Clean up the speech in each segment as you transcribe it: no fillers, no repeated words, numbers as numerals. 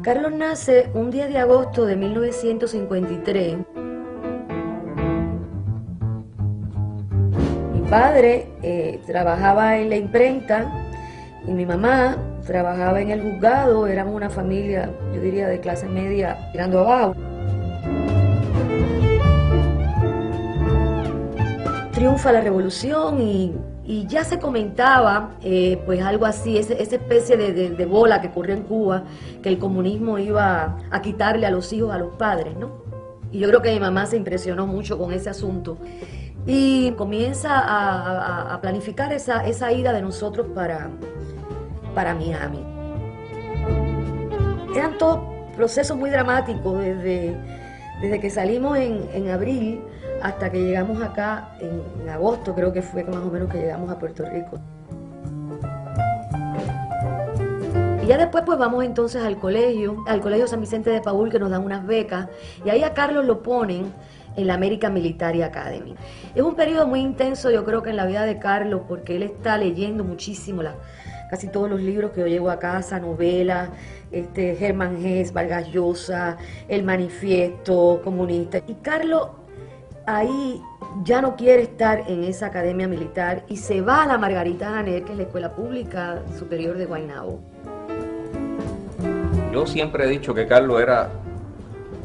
Carlos nace un 10 de agosto de 1953. Mi padre trabajaba en la imprenta y mi mamá trabajaba en el juzgado. Éramos una familia, yo diría, de clase media tirando abajo. Triunfa la revolución y ya se comentaba pues algo así, esa especie de bola que corrió en Cuba, que el comunismo iba a quitarle a los hijos a los padres, ¿no? Y yo creo que mi mamá se impresionó mucho con ese asunto y comienza a planificar esa ida de nosotros para Miami. Eran todos procesos muy dramáticos desde que salimos en abril hasta que llegamos acá en agosto, creo que fue más o menos que llegamos a Puerto Rico. Y ya después pues vamos entonces al colegio San Vicente de Paúl, que nos dan unas becas, y ahí a Carlos lo ponen en la American Military Academy. Es un periodo muy intenso, yo creo que en la vida de Carlos, porque él está leyendo muchísimo casi todos los libros que yo llevo a casa, novelas, Germán Hesse, Vargas Llosa, El Manifiesto Comunista. Y Carlos ahí ya no quiere estar en esa academia militar y se va a la Margarita Janer, que es la Escuela Pública Superior de Guaynabo. Yo siempre he dicho que Carlos era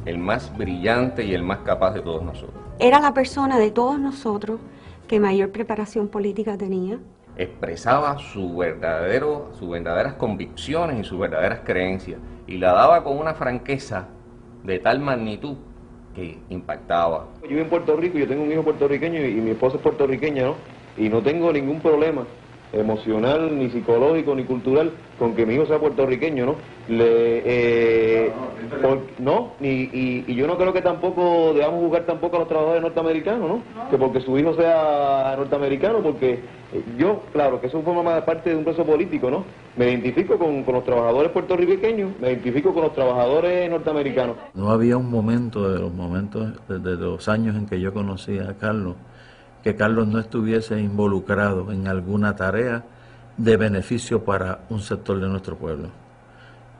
el más brillante y el más capaz de todos nosotros. Era la persona de todos nosotros que mayor preparación política tenía. Expresaba sus verdaderas convicciones y sus verdaderas creencias y la daba con una franqueza de tal magnitud que impactaba. Yo vivo en Puerto Rico, yo tengo un hijo puertorriqueño y mi esposa es puertorriqueña, ¿no? Y no tengo ningún problema emocional, ni psicológico, ni cultural con que mi hijo sea puertorriqueño, ¿no? Y yo no creo que tampoco debamos juzgar tampoco a los trabajadores norteamericanos, ¿no? Que porque su hijo sea norteamericano, porque yo, claro, que eso forma parte de un proceso político, ¿no? Me identifico con los trabajadores puertorriqueños, me identifico con los trabajadores norteamericanos. No había un momento de los años en que yo conocí a Carlos, que Carlos no estuviese involucrado en alguna tarea de beneficio para un sector de nuestro pueblo,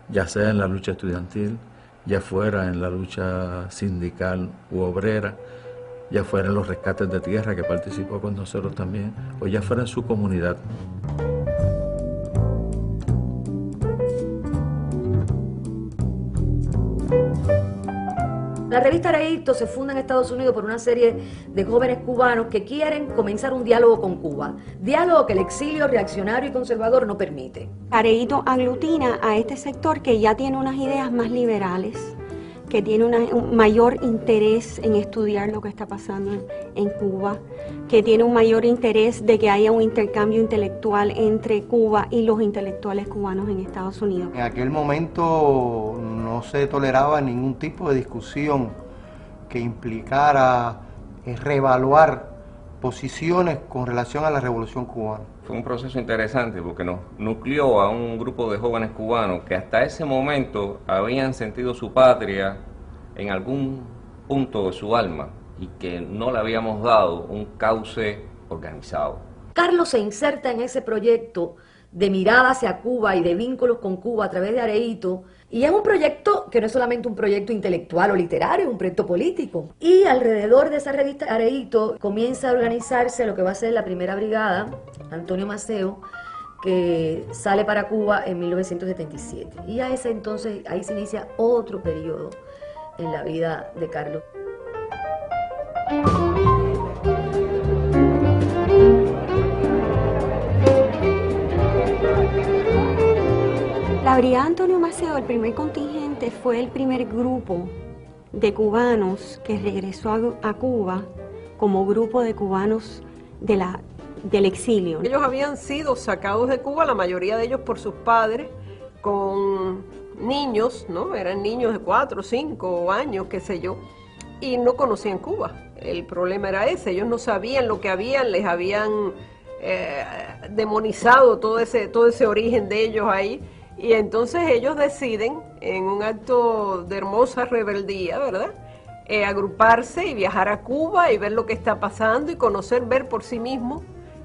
ya sea en la lucha estudiantil, ya fuera en la lucha sindical u obrera, ya fuera en los rescates de tierra que participó con nosotros también, o ya fuera en su comunidad. La revista Areito se funda en Estados Unidos por una serie de jóvenes cubanos que quieren comenzar un diálogo con Cuba, diálogo que el exilio reaccionario y conservador no permite. Areito aglutina a este sector que ya tiene unas ideas más liberales, que tiene un mayor interés en estudiar lo que está pasando en Cuba, que tiene un mayor interés de que haya un intercambio intelectual entre Cuba y los intelectuales cubanos en Estados Unidos. En aquel momento no se toleraba ningún tipo de discusión que implicara reevaluar posiciones con relación a la Revolución Cubana. Fue un proceso interesante porque nos nucleó a un grupo de jóvenes cubanos que hasta ese momento habían sentido su patria en algún punto de su alma y que no le habíamos dado un cauce organizado. Carlos se inserta en ese proyecto de mirada hacia Cuba y de vínculos con Cuba a través de Areito, y es un proyecto que no es solamente un proyecto intelectual o literario, es un proyecto político. Y alrededor de esa revista Areito comienza a organizarse lo que va a ser la primera brigada, Antonio Maceo, que sale para Cuba en 1977. Y a ese entonces, ahí se inicia otro periodo en la vida de Carlos. La brigada Antonio Maceo, el primer contingente, fue el primer grupo de cubanos que regresó a Cuba como grupo de cubanos del exilio. Ellos habían sido sacados de Cuba, la mayoría de ellos por sus padres, con niños, ¿no? Eran niños de 4 o 5 años, qué sé yo, y no conocían Cuba. El problema era ese, ellos no sabían lo que habían, les habían demonizado todo ese origen de ellos ahí. Y entonces ellos deciden, en un acto de hermosa rebeldía, ¿verdad?, agruparse y viajar a Cuba y ver lo que está pasando y ver por sí mismos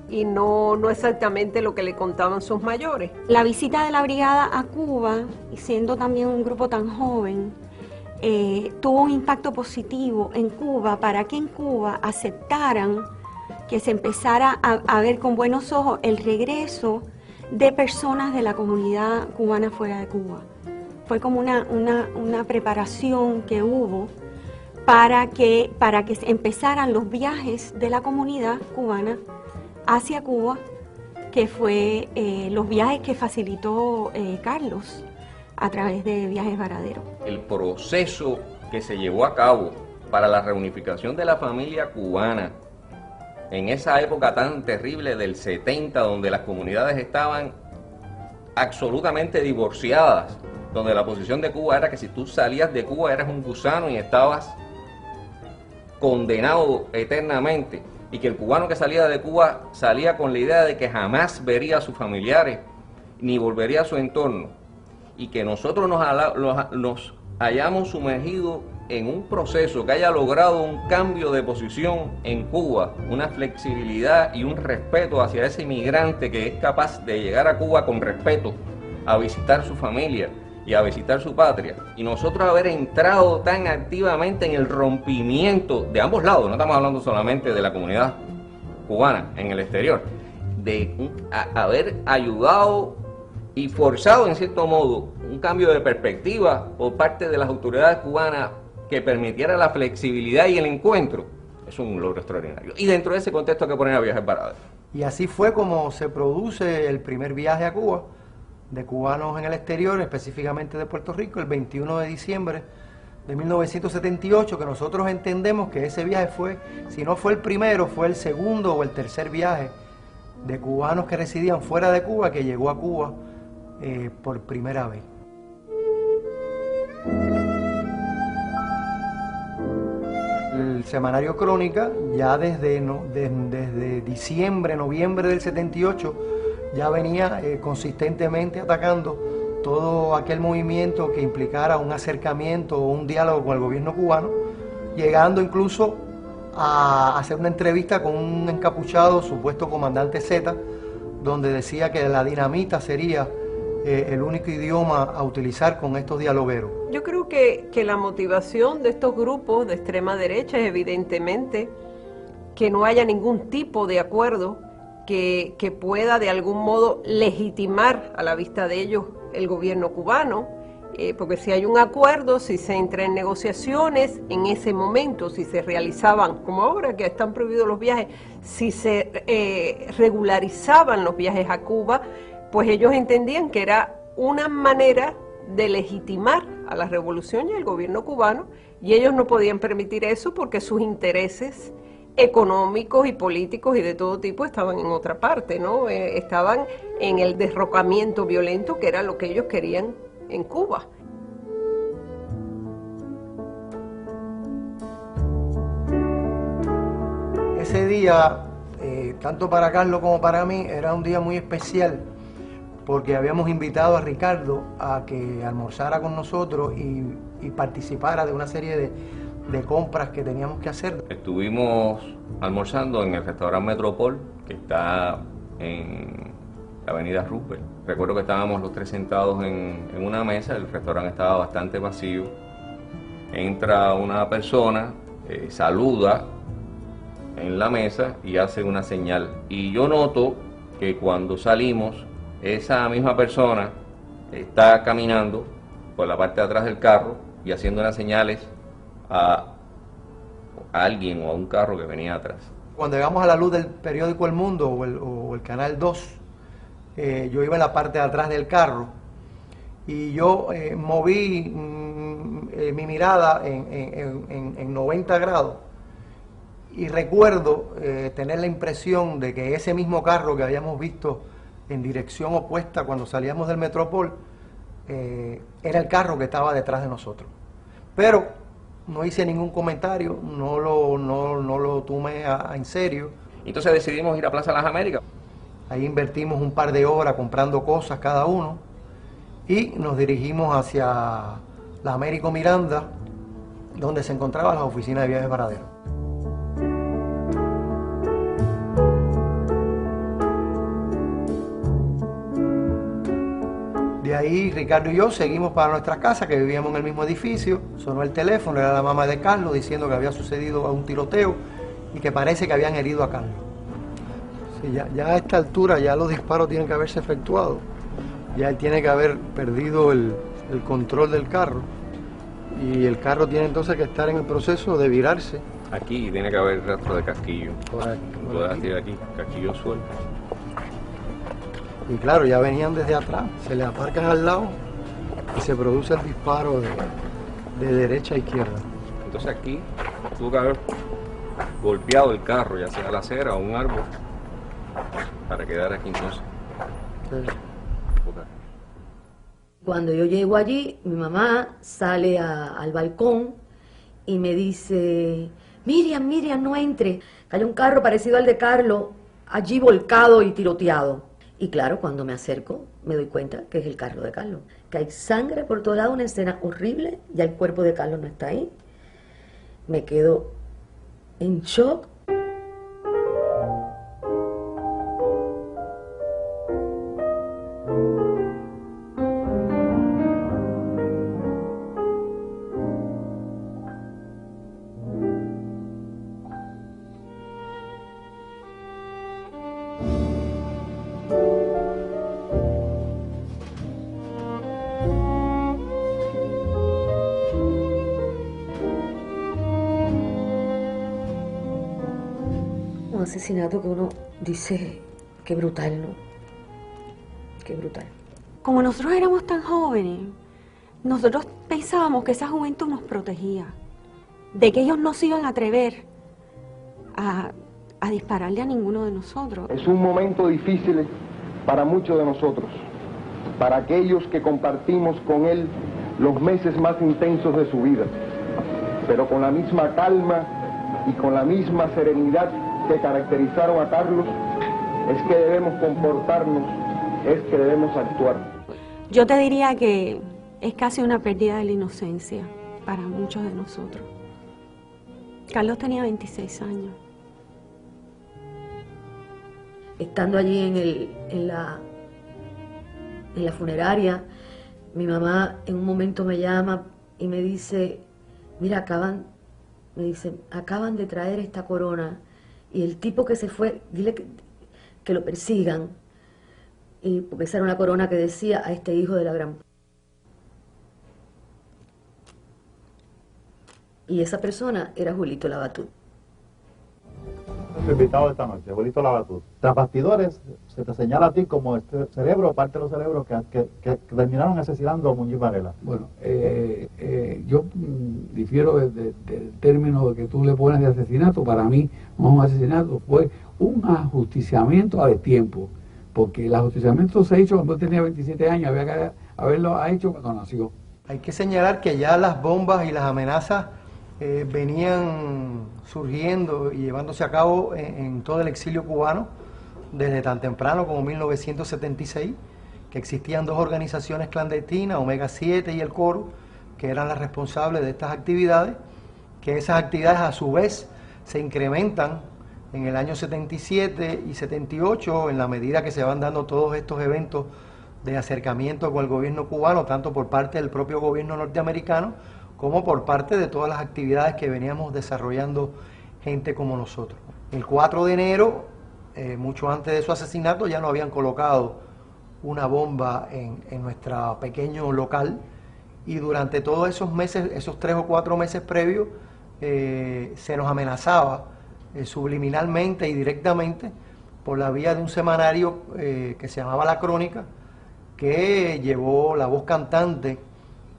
y no exactamente lo que le contaban sus mayores. La visita de la brigada a Cuba, y siendo también un grupo tan joven, tuvo un impacto positivo en Cuba para que en Cuba aceptaran que se empezara a ver con buenos ojos el regreso de personas de la comunidad cubana fuera de Cuba. Fue como una preparación que hubo para que empezaran los viajes de la comunidad cubana hacia Cuba, que fue los viajes que facilitó Carlos a través de Viajes Varadero. El proceso que se llevó a cabo para la reunificación de la familia cubana en esa época tan terrible del 70, donde las comunidades estaban absolutamente divorciadas, donde la posición de Cuba era que si tú salías de Cuba eras un gusano y estabas condenado eternamente, y que el cubano que salía de Cuba salía con la idea de que jamás vería a sus familiares ni volvería a su entorno, y que nosotros nos hayamos sumergido en un proceso que haya logrado un cambio de posición en Cuba, una flexibilidad y un respeto hacia ese inmigrante que es capaz de llegar a Cuba con respeto, a visitar su familia y a visitar su patria, y nosotros haber entrado tan activamente en el rompimiento de ambos lados, no estamos hablando solamente de la comunidad cubana en el exterior, de haber ayudado y forzado en cierto modo un cambio de perspectiva por parte de las autoridades cubanas que permitiera la flexibilidad y el encuentro. Es un logro extraordinario. Y dentro de ese contexto hay que poner a Viajes Varadero. Y así fue como se produce el primer viaje a Cuba de cubanos en el exterior, específicamente de Puerto Rico, el 21 de diciembre de 1978, que nosotros entendemos que ese viaje fue, si no fue el primero, fue el segundo o el tercer viaje de cubanos que residían fuera de Cuba, que llegó a Cuba por primera vez. El semanario Crónica, ya desde diciembre, noviembre del 78, ya venía consistentemente atacando todo aquel movimiento que implicara un acercamiento o un diálogo con el gobierno cubano, llegando incluso a hacer una entrevista con un encapuchado supuesto comandante Z, donde decía que la dinamita sería el único idioma a utilizar con estos dialogueros. Yo creo que la motivación de estos grupos de extrema derecha es evidentemente que no haya ningún tipo de acuerdo que pueda de algún modo legitimar a la vista de ellos el gobierno cubano, porque si hay un acuerdo, si se entra en negociaciones, en ese momento, si se realizaban, como ahora que están prohibidos los viajes, si se regularizaban los viajes a Cuba, pues ellos entendían que era una manera de legitimar a la revolución y al gobierno cubano, y ellos no podían permitir eso porque sus intereses económicos y políticos y de todo tipo estaban en otra parte, ¿no? Estaban en el derrocamiento violento, que era lo que ellos querían en Cuba. Ese día, tanto para Carlos como para mí, era un día muy especial, porque habíamos invitado a Ricardo a que almorzara con nosotros y participara de una serie de compras que teníamos que hacer. Estuvimos almorzando en el restaurante Metropol, que está en la avenida Roosevelt. Recuerdo que estábamos los tres sentados en una mesa, el restaurante estaba bastante vacío. Entra una persona, saluda en la mesa y hace una señal. Y yo noto que cuando salimos, esa misma persona está caminando por la parte de atrás del carro y haciendo unas señales a alguien o a un carro que venía atrás. Cuando llegamos a la luz del periódico El Mundo o el Canal 2, yo iba en la parte de atrás del carro y yo moví mi mirada en 90 grados y recuerdo tener la impresión de que ese mismo carro que habíamos visto en dirección opuesta cuando salíamos del Metropol era el carro que estaba detrás de nosotros. Pero no hice ningún comentario, no lo tomé en serio. Entonces decidimos ir a Plaza Las Américas. Ahí invertimos un par de horas comprando cosas cada uno y nos dirigimos hacia la Américo Miranda, donde se encontraba la oficina de Viajes Varadero. De ahí Ricardo y yo seguimos para nuestra casa, que vivíamos en el mismo edificio. Sonó el teléfono, era la mamá de Carlos diciendo que había sucedido un tiroteo y que parece que habían herido a Carlos. Sí, ya a esta altura ya los disparos tienen que haberse efectuado. Ya él tiene que haber perdido el control del carro y el carro tiene entonces que estar en el proceso de virarse. Aquí tiene que haber rastro de casquillo. Correcto. Puedes decir aquí, casquillo suelto. Y claro, ya venían desde atrás, se le aparcan al lado y se produce el disparo de derecha a izquierda. Entonces aquí tuvo que haber golpeado el carro, ya sea la acera o un árbol, para quedar aquí entonces. Sí. Cuando yo llego allí, mi mamá sale al balcón y me dice, Miriam, no entre. Hay un carro parecido al de Carlos, allí volcado y tiroteado. Y claro, cuando me acerco, me doy cuenta que es el carro de Carlos. Que hay sangre por todos lados, una escena horrible, ya el cuerpo de Carlos no está ahí. Me quedo en shock. Un asesinato que uno dice, qué brutal, ¿no? Qué brutal. Como nosotros éramos tan jóvenes, nosotros pensábamos que esa juventud nos protegía, de que ellos no se iban a atrever a dispararle a ninguno de nosotros. Es un momento difícil para muchos de nosotros, para aquellos que compartimos con él los meses más intensos de su vida, pero con la misma calma y con la misma serenidad que caracterizaron a Carlos, es que debemos comportarnos, es que debemos actuar. Yo te diría que es casi una pérdida de la inocencia para muchos de nosotros. Carlos tenía 26 años. Estando allí en la funeraria, mi mamá en un momento me llama y me dice, mira, acaban de traer esta corona y el tipo que se fue, dile que lo persigan, y porque esa era una corona que decía a este hijo de la gran... Y esa persona era Julito Labatut. Nuestro invitado esta noche, Julito Labatut. Tras bastidores, se te señala a ti como este cerebro, parte de los cerebros que terminaron asesinando a Muñiz Varela. Bueno, yo difiero del término que tú le pones de asesinato. Para mí no es un asesinato, fue un ajusticiamiento a destiempo, porque el ajusticiamiento se hizo cuando él tenía 27 años, había que haberlo hecho cuando nació. Hay que señalar que ya las bombas y las amenazas venían surgiendo y llevándose a cabo en todo el exilio cubano desde tan temprano como 1976, que existían dos organizaciones clandestinas, Omega 7 y el Coro, que eran las responsables de estas actividades, que esas actividades a su vez se incrementan en el año 77 y 78 en la medida que se van dando todos estos eventos de acercamiento con el gobierno cubano, tanto por parte del propio gobierno norteamericano como por parte de todas las actividades que veníamos desarrollando gente como nosotros. El 4 de enero, mucho antes de su asesinato, ya nos habían colocado una bomba en nuestro pequeño local, y durante todos esos meses, esos 3 o 4 meses previos, se nos amenazaba subliminalmente y directamente por la vía de un semanario que se llamaba La Crónica, que llevó la voz cantante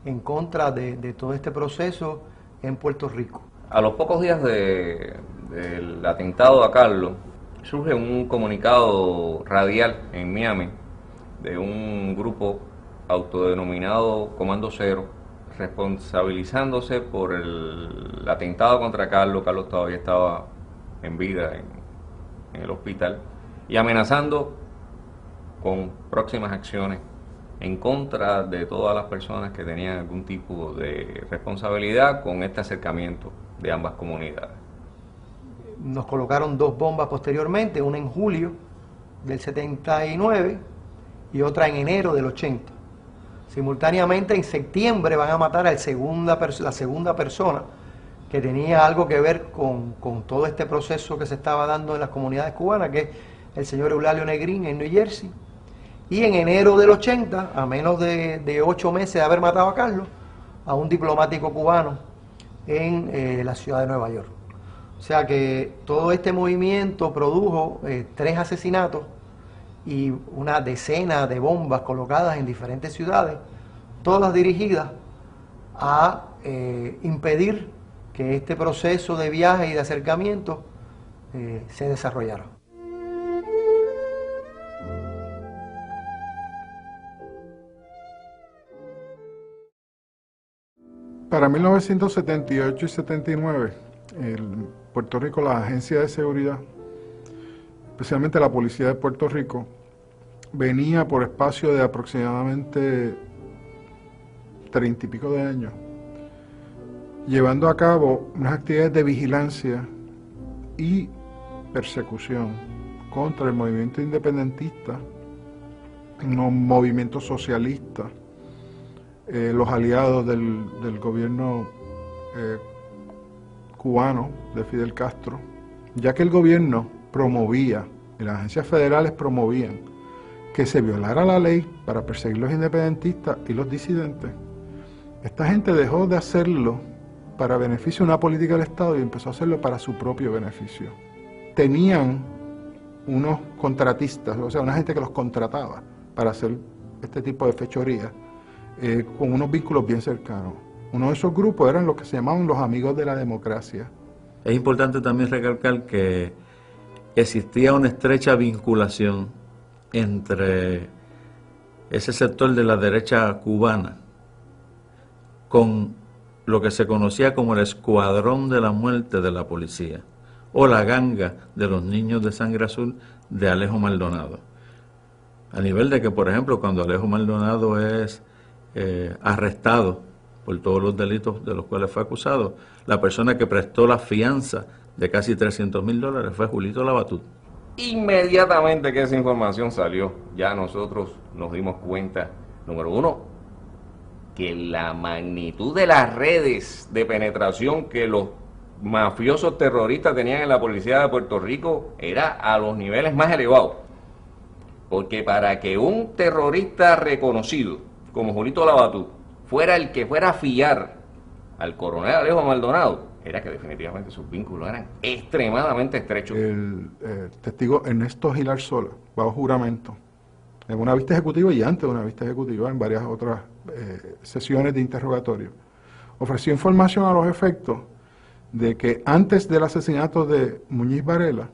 en contra de todo este proceso en Puerto Rico. A los pocos días del atentado a Carlos, surge un comunicado radial en Miami de un grupo autodenominado Comando Cero, responsabilizándose por el atentado contra Carlos. Carlos todavía estaba en vida en el hospital, y amenazando con próximas acciones en contra de todas las personas que tenían algún tipo de responsabilidad con este acercamiento de ambas comunidades. Nos colocaron 2 bombas posteriormente, una en julio del 79 y otra en enero del 80. Simultáneamente, en septiembre van a matar a la segunda persona que tenía algo que ver con todo este proceso que se estaba dando en las comunidades cubanas, que es el señor Eulalio Negrín en New Jersey. Y en enero del 80, a menos de 8 meses de haber matado a Carlos, a un diplomático cubano en la ciudad de Nueva York. O sea que todo este movimiento produjo 3 asesinatos y una decena de bombas colocadas en diferentes ciudades, todas dirigidas a impedir que este proceso de viaje y de acercamiento se desarrollara. Para 1978 y 79, en Puerto Rico, la Agencia de Seguridad, especialmente la Policía de Puerto Rico, venía por espacio de aproximadamente 30 y pico de años, llevando a cabo unas actividades de vigilancia y persecución contra el movimiento independentista, los movimientos socialistas, los aliados del gobierno cubano de Fidel Castro, ya que el gobierno promovía, y las agencias federales promovían, que se violara la ley para perseguir los independentistas y los disidentes. Esta gente dejó de hacerlo para beneficio de una política del Estado y empezó a hacerlo para su propio beneficio. Tenían unos contratistas, o sea, una gente que los contrataba para hacer este tipo de fechorías, con unos vínculos bien cercanos. Uno de esos grupos eran los que se llamaban los Amigos de la Democracia. Es importante también recalcar que existía una estrecha vinculación entre ese sector de la derecha cubana con lo que se conocía como el Escuadrón de la Muerte de la Policía, o la Ganga de los Niños de Sangre Azul de Alejo Maldonado. A nivel de que, por ejemplo, cuando Alejo Maldonado es arrestado por todos los delitos de los cuales fue acusado, la persona que prestó la fianza de casi $300,000 fue Julito Labatut. Inmediatamente que esa información salió, ya nosotros nos dimos cuenta, número uno, que la magnitud de las redes de penetración que los mafiosos terroristas tenían en la policía de Puerto Rico era a los niveles más elevados. Porque para que un terrorista reconocido como Julito Labatut fuera el que fuera a fiar al coronel Alejo Maldonado, era que definitivamente sus vínculos eran extremadamente estrechos. El testigo Ernesto Gilar Sola, bajo juramento, en una vista ejecutiva y antes de una vista ejecutiva, en varias otras sesiones de interrogatorio, ofreció información a los efectos de que antes del asesinato de Muñiz Varela,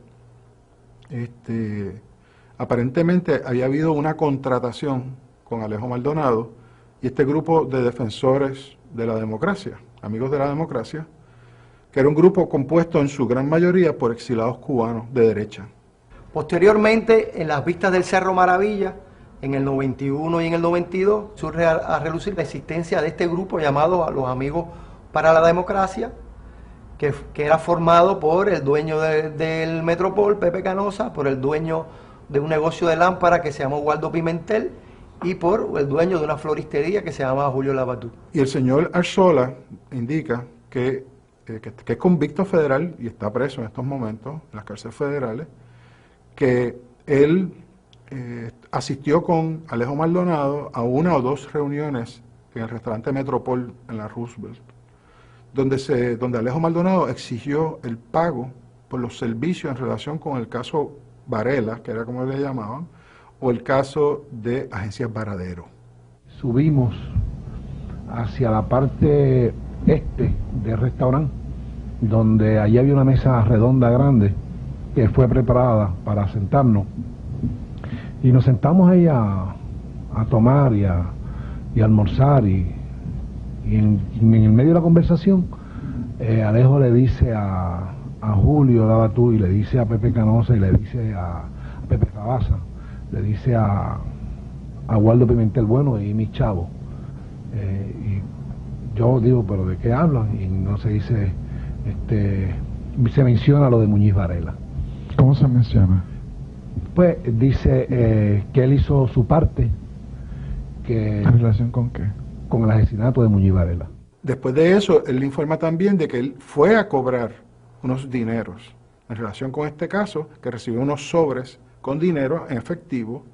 aparentemente había habido una contratación con Alejo Maldonado y este grupo de defensores de la democracia, Amigos de la Democracia, que era un grupo compuesto en su gran mayoría por exilados cubanos de derecha. Posteriormente, en las vistas del Cerro Maravilla, en el 91 y en el 92, surge a relucir la existencia de este grupo llamado los Amigos para la Democracia, que era formado por el dueño del Metropol, Pepe Canosa, por el dueño de un negocio de lámpara que se llamó Waldo Pimentel, y por el dueño de una floristería que se llamaba Julio Labatut. Y el señor Arzola indica que es convicto federal y está preso en estos momentos en las cárceles federales, que él asistió con Alejo Maldonado a 1 o 2 reuniones en el restaurante Metropol en la Roosevelt, donde Alejo Maldonado exigió el pago por los servicios en relación con el caso Varela, que era como le llamaban, o el caso de Agencias Varadero. Subimos hacia la parte este del restaurante, donde allí había una mesa redonda grande que fue preparada para sentarnos, y nos sentamos ahí a tomar y a almorzar, y en el medio de la conversación Alejo le dice a Julio Labatut, y le dice a Pepe Canosa, y le dice a Pepe Rabasa, le dice a Waldo Pimentel, bueno, y mis chavos. Y yo digo, ¿pero de qué hablan? Y no se dice, se menciona lo de Muñiz Varela. ¿Cómo se menciona? Pues dice que él hizo su parte ¿En relación con qué? Con el asesinato de Muñiz Varela. Después de eso, él informa también de que él fue a cobrar unos dineros en relación con este caso, que recibió unos sobres con dinero en efectivo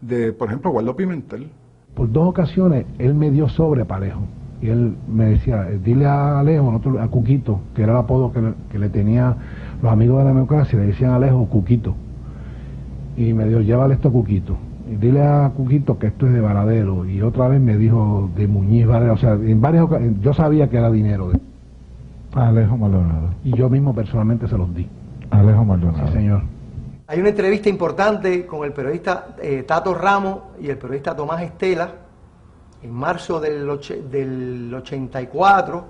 de, por ejemplo, Waldo Pimentel. Por 2 ocasiones él me dio sobre para Alejo. Y él me decía, dile a Alejo, a Cuquito, que era el apodo que le tenía los amigos de la democracia, le decían a Alejo Cuquito. Y me dijo, llévale esto a Cuquito. Y dile a Cuquito que esto es de Varadero. Y otra vez me dijo de Muñiz Varela. O sea, en varias ocasiones, yo sabía que era dinero de Alejo Maldonado. Y yo mismo personalmente se los di. Alejo Maldonado. Sí, señor. Hay una entrevista importante con el periodista Tato Ramos y el periodista Tomás Estela en marzo del 84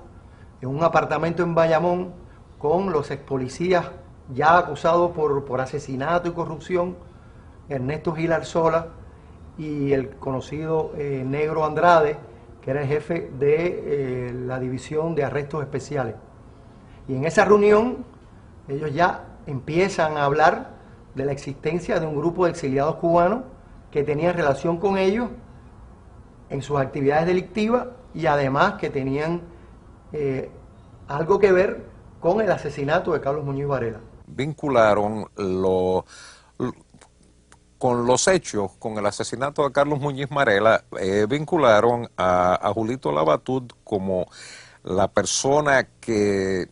en un apartamento en Bayamón con los ex policías ya acusados por asesinato y corrupción, Ernesto Gil Arzola y el conocido Negro Andrade, que era el jefe de la división de arrestos especiales. Y en esa reunión ellos ya empiezan a hablar de la existencia de un grupo de exiliados cubanos que tenían relación con ellos en sus actividades delictivas y además que tenían algo que ver con el asesinato de Carlos Muñiz Varela. Vincularon con los hechos, con el asesinato de Carlos Muñiz Varela, vincularon a Julito Labatut como la persona que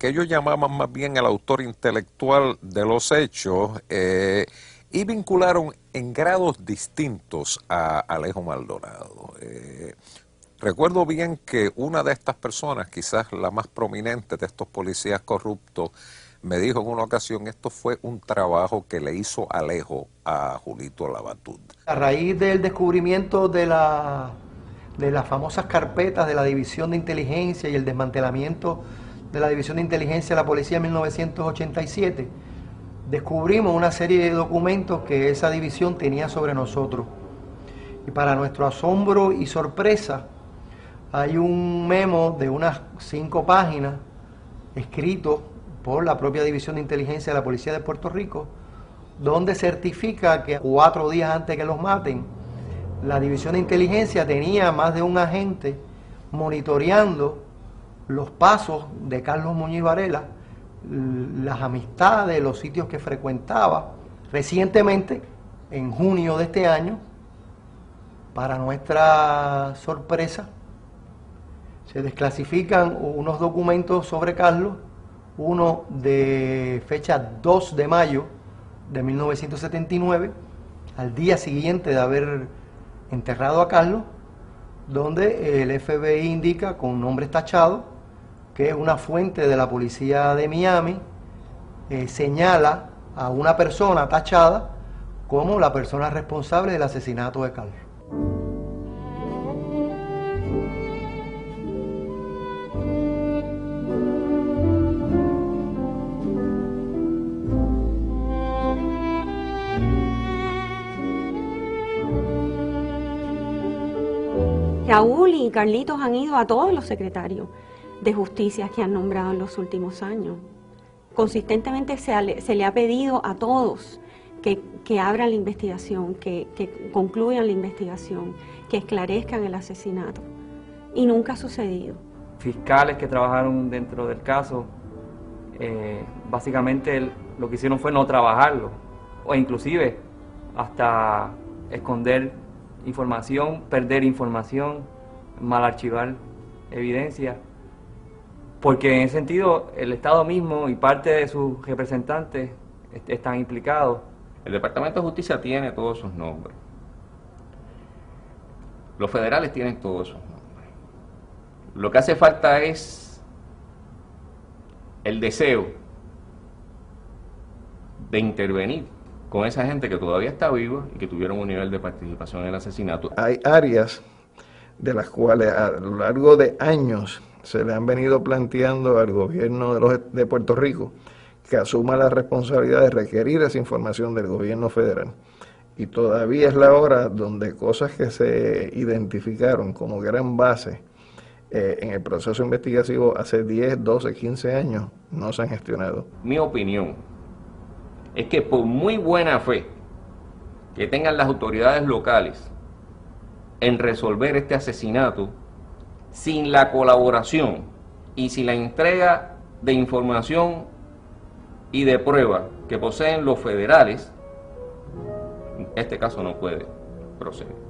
ellos llamaban más bien el autor intelectual de los hechos, y vincularon en grados distintos a Alejo Maldonado. Recuerdo bien que una de estas personas, quizás la más prominente de estos policías corruptos, me dijo en una ocasión, esto fue un trabajo que le hizo Alejo a Julito Labatut. A raíz del descubrimiento de las famosas carpetas de la División de Inteligencia y el desmantelamiento de la División de Inteligencia de la Policía en 1987, descubrimos una serie de documentos que esa división tenía sobre nosotros. Y para nuestro asombro y sorpresa, hay un memo de unas 5 páginas escrito por la propia División de Inteligencia de la Policía de Puerto Rico, donde certifica que 4 días antes que los maten, la División de Inteligencia tenía más de un agente monitoreando los pasos de Carlos Muñiz Varela, las amistades, los sitios que frecuentaba. Recientemente, en junio de este año, para nuestra sorpresa, se desclasifican unos documentos sobre Carlos, uno de fecha 2 de mayo de 1979, al día siguiente de haber enterrado a Carlos, donde el FBI indica con nombres tachados que es una fuente de la policía de Miami, señala a una persona tachada como la persona responsable del asesinato de Carlos. Raúl y Carlitos han ido a todos los secretarios de justicia que han nombrado en los últimos años. Consistentemente se le ha pedido a todos que abran la investigación, que concluyan la investigación, que esclarezcan el asesinato. Y nunca ha sucedido. Fiscales que trabajaron dentro del caso, básicamente lo que hicieron fue no trabajarlo, o inclusive hasta esconder información, perder información, mal archivar evidencia, porque en ese sentido el Estado mismo y parte de sus representantes están implicados. El Departamento de Justicia tiene todos sus nombres. Los federales tienen todos esos nombres. Lo que hace falta es el deseo de intervenir con esa gente que todavía está viva y que tuvieron un nivel de participación en el asesinato. Hay áreas de las cuales a lo largo de años se le han venido planteando al gobierno de Puerto Rico que asuma la responsabilidad de requerir esa información del gobierno federal. Y todavía es la hora donde cosas que se identificaron como gran base en el proceso investigativo hace 10, 12, 15 años no se han gestionado. Mi opinión es que por muy buena fe que tengan las autoridades locales en resolver este asesinato sin la colaboración y sin la entrega de información y de prueba que poseen los federales, este caso no puede proceder.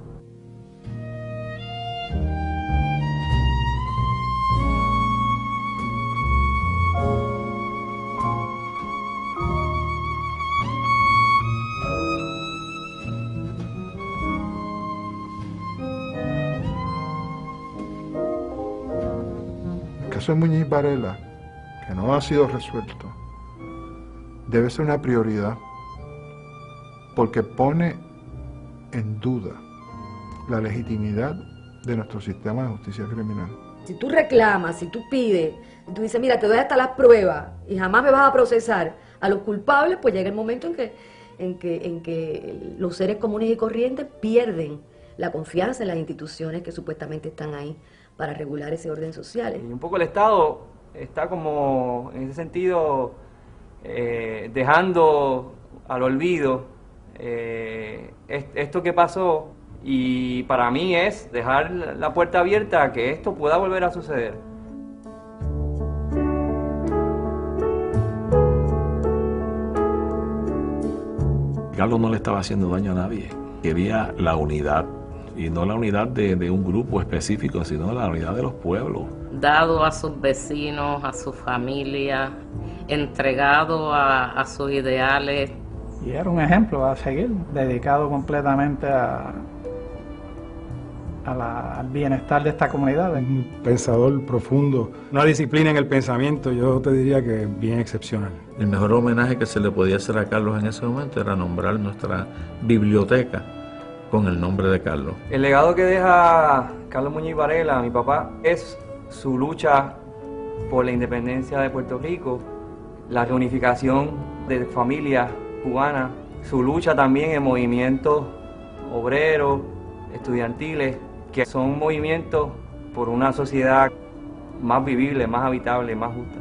El caso de Muñiz Varela, que no ha sido resuelto, debe ser una prioridad porque pone en duda la legitimidad de nuestro sistema de justicia criminal. Si tú reclamas, si tú pides, tú dices, mira, te doy hasta las pruebas y jamás me vas a procesar a los culpables, pues llega el momento en que los seres comunes y corrientes pierden la confianza en las instituciones que supuestamente están ahí para regular ese orden social. Y un poco el Estado está como, en ese sentido, dejando al olvido esto que pasó, y para mí es dejar la puerta abierta a que esto pueda volver a suceder. Carlos no le estaba haciendo daño a nadie, quería la unidad, y no la unidad de un grupo específico, sino la unidad de los pueblos. Dado a sus vecinos, a su familia, entregado a sus ideales. Y era un ejemplo a seguir, dedicado completamente al bienestar de esta comunidad. Un pensador profundo, una disciplina en el pensamiento, yo te diría que bien excepcional. El mejor homenaje que se le podía hacer a Carlos en ese momento era nombrar nuestra biblioteca con el nombre de Carlos. El legado que deja Carlos Muñiz Varela, mi papá, es su lucha por la independencia de Puerto Rico, la reunificación de familias cubanas, su lucha también en movimientos obreros, estudiantiles, que son movimientos por una sociedad más vivible, más habitable, más justa.